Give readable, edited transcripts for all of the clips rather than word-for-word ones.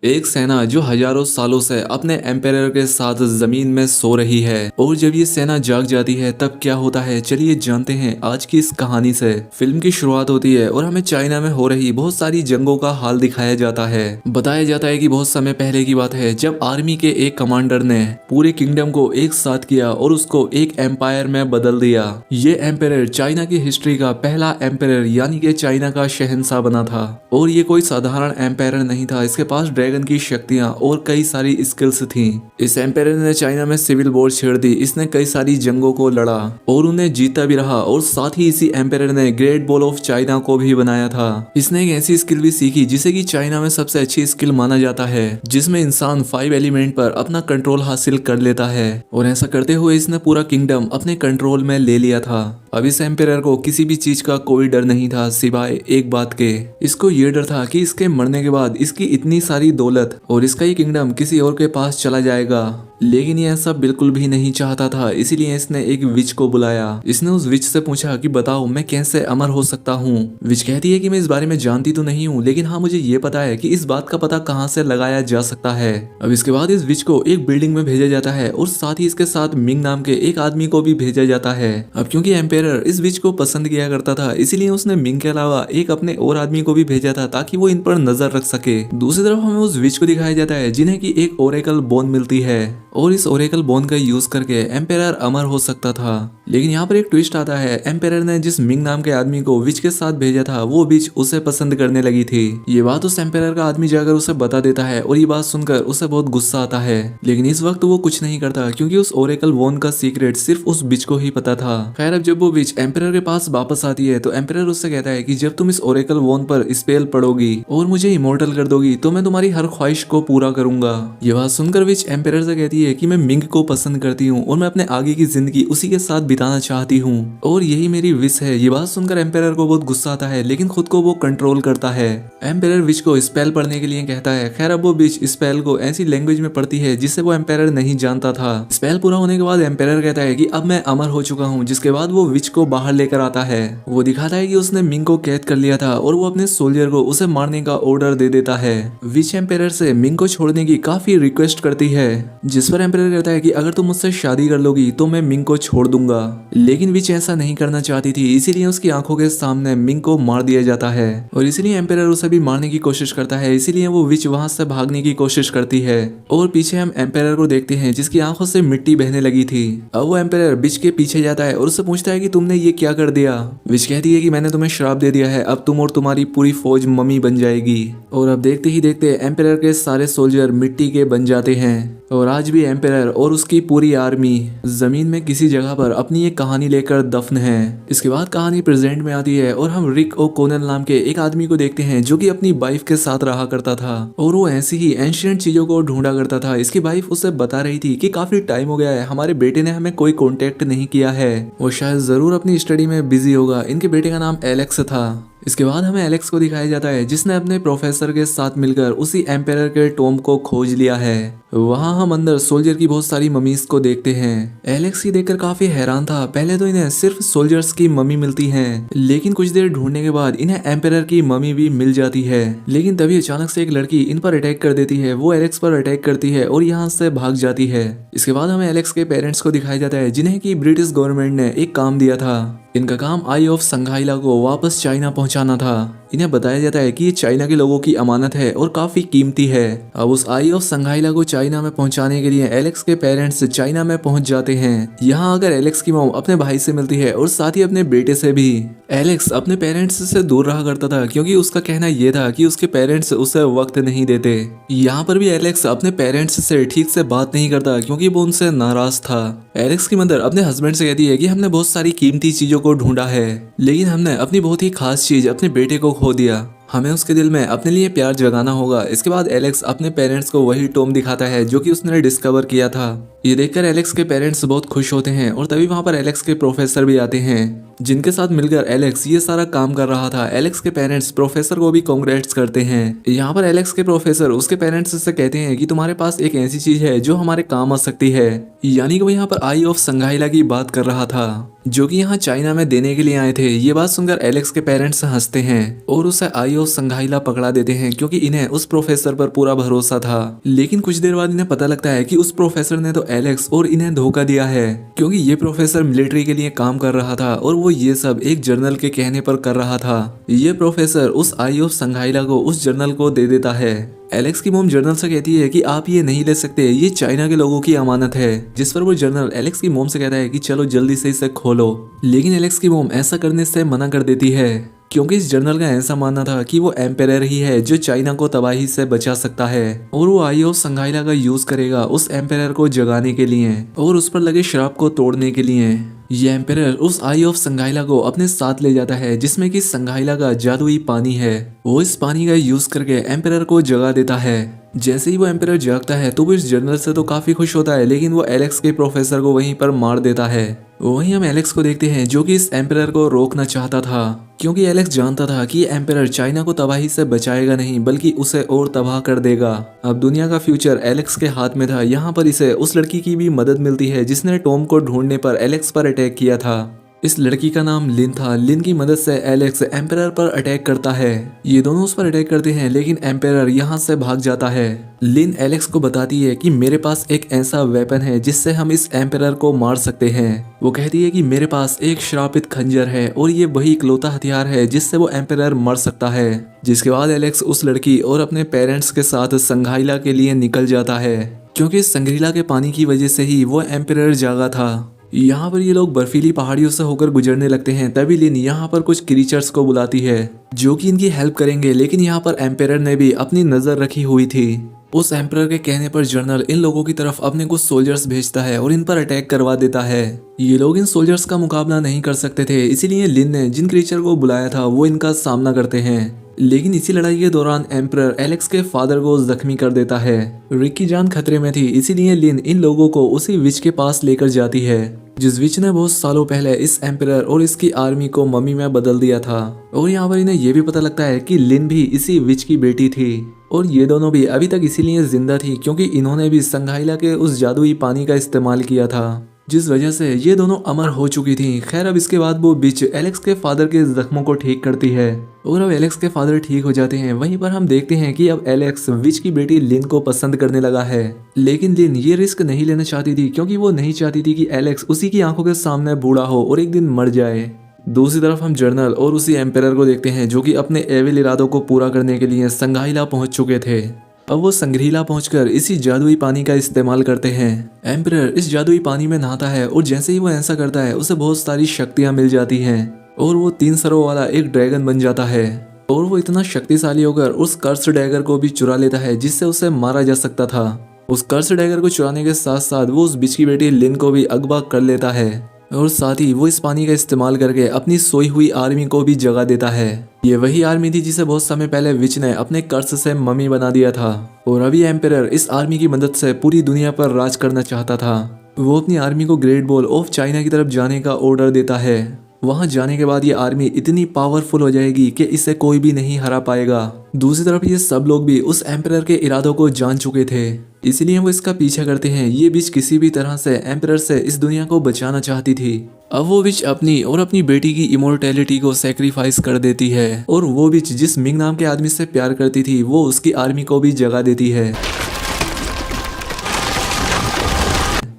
एक सेना जो हजारों सालों से अपने एम्पायर के साथ जमीन में सो रही है और जब ये सेना जाग जाती है तब क्या होता है, चलिए जानते हैं आज की इस कहानी से। फिल्म की शुरुआत होती है और हमें चाइना में हो रही बहुत सारी जंगों का हाल दिखाया जाता है। बताया जाता है कि बहुत समय पहले की बात है जब आर्मी के एक कमांडर ने पूरे किंगडम को एक साथ किया और उसको एक एम्पायर में बदल दिया। ये एम्पायर चाइना की हिस्ट्री का पहला एम्पायर यानी कि चाइना का शहंशाह बना था और ये कोई साधारण एम्पायर नहीं था। इसके पास ड्रैगन की शक्तियां और कई सारी स्किल्स थीं। इस एम्पायर ने चाइना में सिविल वॉर छेड़ दी। इसने कई सारी जंगों को लड़ा और उन्हें जीता भी रहा और साथ ही इसी एम्पायर ने ग्रेट वॉल ऑफ चाइना को भी बनाया था। इसने एक ऐसी स्किल भी सीखी जिसे कि चाइना में सबसे अच्छी स्किल माना जाता है, जिसमें इंसान 5 एलिमेंट पर अपना कंट्रोल हासिल कर लेता है और ऐसा करते हुए इसने पूरा किंगडम अपने कंट्रोल में ले लिया था। अब इस एम्पायर को किसी भी चीज का कोई डर नहीं था सिवाय एक बात के। इसको ये डर था कि इसके मरने के बाद इसकी इतनी सारी दौलत और इसका ही किंगडम किसी और के पास चला जाएगा। लेकिन ये ऐसा बिल्कुल भी नहीं चाहता था, इसीलिए इसने एक विच को बुलाया। इसने उस विच से पूछा कि बताओ मैं कैसे अमर हो सकता हूँ। विच कहती है कि मैं इस बारे में जानती तो नहीं हूँ, लेकिन हाँ मुझे ये पता है कि इस बात का पता कहाँ से लगाया जा सकता है। अब इसके बाद इस विच को एक बिल्डिंग में भेजा जाता है और साथ ही इसके साथ मिंग नाम के एक आदमी को भी भेजा जाता है। अब क्योंकि एम्पायर इस विच को पसंद किया करता था, इसीलिए उसने मिंग के अलावा एक अपने और आदमी को भी भेजा था ताकि वो इन पर नजर रख सके। दूसरी तरफ हमें उस विच को दिखाया जाता है जिन्हें की एक ओरेकल बोन मिलती है और इस ओरेकल बोन का यूज करके एम्पायर अमर हो सकता था। लेकिन यहाँ पर एक ट्विस्ट आता है। एम्पायर ने जिस मिंग नाम के आदमी को विच के साथ भेजा था वो विच उसे पसंद करने लगी थी। ये बात उस एम्पायर का आदमी जाकर उसे बता देता है और ये बात सुनकर उसे बहुत गुस्सा आता है, लेकिन इस वक्त वो कुछ नहीं करता क्योंकि उस ओरेकल बोन का सीक्रेट सिर्फ उस विच को ही पता था। खैर अब जब वो विच एम्पायर के पास वापस आती है तो एम्पायर उससे कहता है कि जब तुम इस ओरेकल बोन पर स्पेल पढ़ोगी और मुझे इमोर्टल कर दोगी तो मैं तुम्हारी हर ख्वाहिश को पूरा करूंगा। ये बात सुनकर विच एम्पायर से कहती है कि मैं मिंग को पसंद करती हूँ और मैं अपने आगे की जिंदगी उसी के साथ बिताना चाहती हूँ और यही मेरी विश है। ये बात सुनकर एम्पायर को बहुत गुस्सा आता है, लेकिन खुद को वो कंट्रोल करता है। एम्पायर विच को स्पेल पढ़ने के लिए कहता है। खैर अब वो विच स्पेल को ऐसी लैंग्वेज में पढ़ती है जिसे वो एम्पायर नहीं जानता था। स्पेल पूरा होने के बाद एम्पायर कहता है कि अब मैं अमर हो चुका हूँ, जिसके बाद वो विच को बाहर लेकर आता है। वो दिखाता है कि उसने मिंग को कैद कर लिया था और वो अपने सोल्जर को उसे मारने का ऑर्डर दे देता है। विच एम्पायर से मिंग को छोड़ने की काफी रिक्वेस्ट करती है, जिस पर एम्पायर कहता है कि अगर तुम मुझसे शादी कर लोगी तो मैं मिंग को छोड़ दूंगा। लेकिन विच ऐसा नहीं करना चाहती थी, इसीलिए उसकी आंखों के सामने मिंग को मार दिया जाता है और इसीलिए एम्पायर उसे भी मारने की कोशिश करता है। इसीलिए वो विच वहां से भागने की कोशिश करती है और पीछे हम एम्पायर को देखते हैं जिसकी आंखों से मिट्टी बहने लगी थी। अब वो एम्पायर विच के पीछे जाता है और उससे पूछता है कि तुमने ये क्या कर दिया। विच कहती है कि मैंने तुम्हें श्राप दे दिया है, अब तुम और तुम्हारी पूरी फौज मम्मी बन जाएगी। और अब देखते ही देखते एम्पायर के सारे सोल्जर मिट्टी के बन जाते हैं और आज भी एम्पायर और उसकी पूरी आर्मी जमीन में किसी जगह पर अपनी एक कहानी लेकर दफन है। इसके बाद कहानी प्रेजेंट में आती है और हम रिक ओकोनेल नाम के एक आदमी को देखते हैं जो कि अपनी वाइफ के साथ रहा करता था और वो ऐसी ही एंशिएंट चीजों को ढूंढा करता था। इसकी वाइफ उसे बता रही थी कि काफी टाइम हो गया है, हमारे बेटे ने हमें कोई कांटेक्ट नहीं किया है, वो शायद जरूर अपनी स्टडी में बिजी होगा। इनके बेटे का नाम एलेक्स था। इसके बाद हमें एलेक्स को दिखाया जाता है जिसने अपने प्रोफेसर के साथ मिलकर उसी एम्पायर के टॉम्ब को खोज लिया है। वहां हम अंदर सोल्जर की बहुत सारी ममीज को देखते हैं। एलेक्स ही देखकर काफी हैरान था। पहले तो इन्हें सिर्फ सोल्जर्स की मम्मी मिलती है, लेकिन कुछ देर ढूंढने के बाद इन्हें एम्पायर की मम्मी भी मिल जाती है। लेकिन तभी अचानक से एक लड़की इन पर अटैक कर देती है। वो एलेक्स पर अटैक करती है और यहाँ से भाग जाती है। इसके बाद हमें एलेक्स के पेरेंट्स को दिखाया जाता है जिन्हें की ब्रिटिश गवर्नमेंट ने एक काम दिया था। इनका काम आई ऑफ संघाइला को वापस चाइना पहुंचाना था। इन्हें बताया जाता है कि ये चाइना के लोगों की अमानत है और काफी कीमती है। अब उस आई ऑफ संघाइला को चाइना में पहुंचाने के लिए एलेक्स के पेरेंट्स चाइना में पहुंच जाते हैं। यहाँ अगर एलेक्स की मॉम अपने भाई से मिलती है और साथ ही अपने बेटे से भी। एलेक्स अपने पेरेंट्स से दूर रहा करता था क्योंकि उसका कहना यह था कि उसके पेरेंट्स उसे वक्त नहीं देते। यहाँ पर भी एलेक्स अपने पेरेंट्स से ठीक से बात नहीं करता क्योंकि वो उनसे नाराज था। एलेक्स की मदर अपने हस्बैंड से कहती है कि हमने बहुत सारी कीमती चीजों को ढूंढा है, लेकिन हमने अपनी बहुत ही खास चीज अपने बेटे को खो दिया, हमें उसके दिल में अपने लिए प्यार जगाना होगा। इसके बाद एलेक्स अपने पेरेंट्स को वही टॉम दिखाता है जो कि उसने डिस्कवर किया था। ये देखकर एलेक्स के पेरेंट्स बहुत खुश होते हैं और तभी वहां पर एलेक्स के प्रोफेसर भी आते हैं, जिनके साथ मिलकर एलेक्स ये सारा काम कर रहा था। एलेक्स के पेरेंट्स प्रोफेसर को भी कांग्रेट्स करते हैं। यहाँ पर एलेक्स के प्रोफेसर उसके पेरेंट्स से कहते हैं कि तुम्हारे पास एक ऐसी चीज है जो हमारे काम आ सकती है, यानी कि वो यहाँ पर आई ऑफ संघाइला की बात कर रहा था, जो कि यहाँ चाइना में देने के लिए आए थे। ये बात सुनकर एलेक्स के पेरेंट्स हंसते हैं और उसे आई ऑफ संघाइला पकड़ा देते हैं, क्योंकि इन्हें उस प्रोफेसर पर पूरा भरोसा था। लेकिन कुछ देर बाद इन्हें पता लगता है कि उस प्रोफेसर ने तो एलेक्स और इन्हें धोखा दिया है, क्योंकि ये प्रोफेसर मिलिट्री के लिए काम कर रहा था और वो ये सब एक जर्नल के कहने पर कर रहा था। ये प्रोफेसर उस आई ऑफ संघाइला को उस जर्नल को दे देता है। एलेक्स की मोम जर्नल से कहती है कि आप ये नहीं ले सकते, ये चाइना के लोगों की अमानत है। जिस पर वो जर्नल एलेक्स की मोम से कहता है कि चलो जल्दी से इसे खोलो, लेकिन एलेक्स की मोम ऐसा करने से मना कर देती है, क्योंकि इस जर्नल का ऐसा मानना था कि वो एम्पेरर ही है जो चाइना को तबाही से बचा सकता है और वो आई ऑफ संघाइला का यूज करेगा उस एम्पेरर को जगाने के लिए और उस पर लगे श्राप को तोड़ने के लिए। ये एम्पेरर उस आई ऑफ संघाइला को अपने साथ ले जाता है, जिसमें कि संघाइला का जादुई पानी है। वो इस पानी का यूज करके एम्पेरर को जगा देता है। जैसे ही वो एम्पेरर जागता है तो वो इस जर्नल से तो काफी खुश होता है, लेकिन वो एलेक्स के प्रोफेसर को वहीं पर मार देता है। वहीं हम एलेक्स को देखते हैं जो कि इस एम्पेरर को रोकना चाहता था, क्योंकि एलेक्स जानता था कि ये एम्पेरर चाइना को तबाही से बचाएगा नहीं बल्कि उसे और तबाह कर देगा। अब दुनिया का फ्यूचर एलेक्स के हाथ में था। यहाँ पर इसे उस लड़की की भी मदद मिलती है जिसने टॉम को ढूंढने पर एलेक्स पर अटैक किया था। इस लड़की का नाम लिन था। लिन की मदद से एलेक्स एम्पेरर पर अटैक करता है। ये दोनों उस पर अटैक करते हैं, लेकिन एम्पेरर यहाँ से भाग जाता है। लिन एलेक्स को बताती है कि मेरे पास एक ऐसा वेपन है जिससे हम इस एम्पेरर को मार सकते हैं। वो कहती है कि मेरे पास एक श्रापित खंजर है और ये वही इकलौता हथियार है जिससे वो एम्पेरर मर सकता है। जिसके बाद एलेक्स उस लड़की और अपने पेरेंट्स के साथ संघाइला के लिए निकल जाता है, क्योंकि संघाइला के पानी की वजह से ही वो एम्पेरर जागा था। यहाँ पर ये लोग बर्फीली पहाड़ियों से होकर गुजरने लगते हैं। तभी लिन यहाँ पर कुछ क्रीचर्स को बुलाती है जो कि इनकी हेल्प करेंगे, लेकिन यहाँ पर एम्पेरर ने भी अपनी नजर रखी हुई थी। उस एम्परर के कहने पर जर्नल इन लोगों की तरफ अपने कुछ सोल्जर्स भेजता है और इन पर अटैक करवा देता है। ये लोग इन सोल्जर्स का मुकाबला नहीं कर सकते थे, इसीलिए लिन ने जिन क्रीचर को बुलाया था वो इनका सामना करते हैं। लेकिन इसी लड़ाई के दौरान एम्परर एलेक्स के फादर को जख्मी कर देता है। रिक की जान खतरे में थी, इसीलिए लिन इन लोगों को उसी विच के पास लेकर जाती है, जिस विच ने बहुत सालों पहले इस एम्परर और इसकी आर्मी को मम्मी में बदल दिया था। और यहाँ पर इन्हें यह भी पता लगता है कि लिन भी इसी विच की बेटी थी और ये दोनों भी अभी तक इसीलिए जिंदा थी क्योंकि इन्होंने भी संघाइला के उस जादुई पानी का इस्तेमाल किया था, जिस वजह से ये दोनों अमर हो चुकी थी। खैर अब इसके बाद वो बिच एलेक्स के फादर के जख्मों को ठीक करती है और अब एलेक्स के फादर ठीक हो जाते हैं। वहीं पर हम देखते हैं कि अब एलेक्स विच की बेटी लिन को पसंद करने लगा है, लेकिन लिन ये रिस्क नहीं लेना चाहती थी क्योंकि वो नहीं चाहती थी कि एलेक्स उसी की आंखों के सामने बूढ़ा हो और एक दिन मर जाए। दूसरी तरफ हम जर्नल और उसी एम्परर को देखते हैं जो कि अपने एविल इरादों को पूरा करने के लिए संघाइला पहुंच चुके थे। अब वो संग्रीला पहुंचकर इसी जादुई पानी का इस्तेमाल करते हैं। एम्परर इस जादुई पानी में नहाता है और जैसे ही वो ऐसा करता है उसे बहुत सारी शक्तियां मिल जाती हैं और वो 3 सरों वाला एक ड्रैगन बन जाता है और वो इतना शक्तिशाली होकर उस कर्स डैगर को भी चुरा लेता है जिससे उसे मारा जा सकता था। उस कर्स डैगर को चुराने के साथ साथ वो उस बिच की बेटी लिन को भी अगवा कर लेता है और साथ ही वो इस पानी का इस्तेमाल करके अपनी सोई हुई आर्मी को भी जगा देता है। ये वही आर्मी थी जिसे बहुत समय पहले विच ने अपने कर्स से मम्मी बना दिया था और अभी एम्परर इस आर्मी की मदद से पूरी दुनिया पर राज करना चाहता था। वो अपनी आर्मी को ग्रेट वॉल ऑफ चाइना की तरफ जाने का ऑर्डर देता है। वहां जाने के बाद ये आर्मी इतनी पावरफुल हो जाएगी कि इसे कोई भी नहीं हरा पाएगा। दूसरी तरफ ये सब लोग भी उस एम्परर के इरादों को जान चुके थे, इसलिए वो इसका पीछा करते हैं। ये बिच किसी भी तरह से एम्परर से इस दुनिया को बचाना चाहती थी। अब वो बिच अपनी और अपनी बेटी की इमोर्टैलिटी को सैक्रिफाइस कर देती है और वो बिच जिस मिंग नाम के आदमी से प्यार करती थी वो उसकी आर्मी को भी जगा देती है।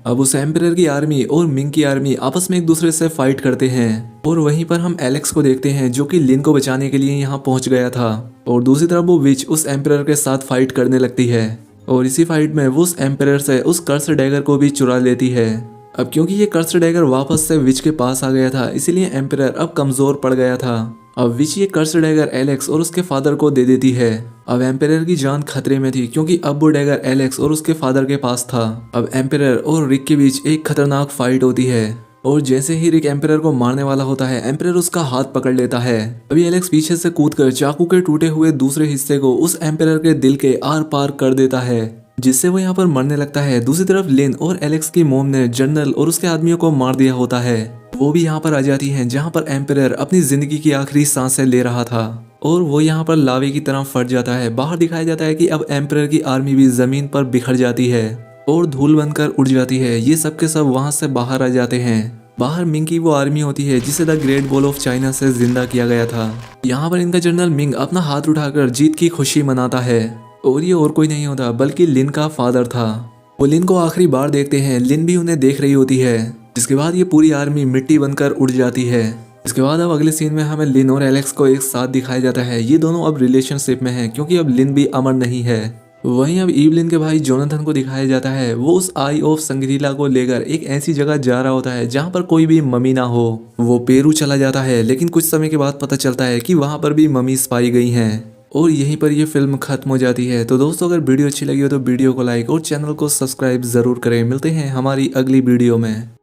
अब उस एम्परर की आर्मी और मिंग की आर्मी आपस में एक दूसरे से फाइट करते हैं और वहीं पर हम एलेक्स को देखते हैं जो कि लिन को बचाने के लिए यहाँ पहुंच गया था और दूसरी तरफ वो विच उस एम्परर के साथ फाइट करने लगती है और इसी फाइट में वो उस एम्परर से उस कर्स डैगर को भी चुरा लेती है। अब क्योंकि ये कर्स डैगर वापस से विच के पास आ गया था इसीलिए एम्परर अब कमजोर पड़ गया था। अब विच ये कर्स डैगर एलेक्स और उसके फादर को दे देती है। अब एम्परर की जान खतरे में थी क्योंकि अब वो डैगर एलेक्स और उसके फादर के पास था। अब एम्परर और रिक के बीच एक खतरनाक फाइट होती है और जैसे ही रिक एम्परर को मारने वाला होता है एम्परर उसका हाथ पकड़ लेता है। अभी एलेक्स पीछे से कूदकर चाकू के टूटे हुए दूसरे हिस्से को उस एम्परर के दिल के आर पार कर देता है, जिससे वो यहाँ पर मरने लगता है। दूसरी तरफ लिन और एलेक्स की मोम ने जनरल और उसके आदमियों को मार दिया होता है। वो भी यहाँ पर आ जाती हैं जहाँ पर एम्परर अपनी जिंदगी की आखिरी सांसें ले रहा था और वो यहाँ पर लावे की तरह फट जाता है। बाहर दिखाया जाता है कि अब एम्परर की आर्मी भी जमीन पर बिखर जाती है और धूल बनकर उड़ जाती है। ये सब के सब वहां से बाहर आ जाते हैं। बाहर मिंग की वो आर्मी होती है जिसे the great wall of China से जिंदा किया गया था। यहाँ पर इनका जनरल मिंग अपना हाथ उठाकर जीत की खुशी मनाता है और ये और कोई नहीं होता बल्कि लिन का फादर था। वो लिन को आखिरी बार देखते हैं, लिन भी उन्हें देख रही होती है। जिसके बाद ये पूरी आर्मी मिट्टी बनकर उड़ जाती है। इसके बाद अब अगले सीन में हमें लिन और एलेक्स को एक साथ दिखाया जाता है। ये दोनों अब रिलेशनशिप में हैं क्योंकि अब लिन भी अमर नहीं है। वहीं अब इवलिन के भाई जोनाथन को दिखाया जाता है। वो उस आई ऑफ संग्रीला को लेकर एक ऐसी जगह जा रहा होता है जहां पर कोई भी मम्मी ना हो। वो पेरू चला जाता है लेकिन कुछ समय के बाद पता चलता है कि वहां पर भी मम्मीज पाई गई हैं और यहीं पर ये फिल्म खत्म हो जाती है। तो दोस्तों अगर वीडियो अच्छी लगी हो तो वीडियो को लाइक और चैनल को सब्सक्राइब जरूर करें। मिलते हैं हमारी अगली वीडियो में।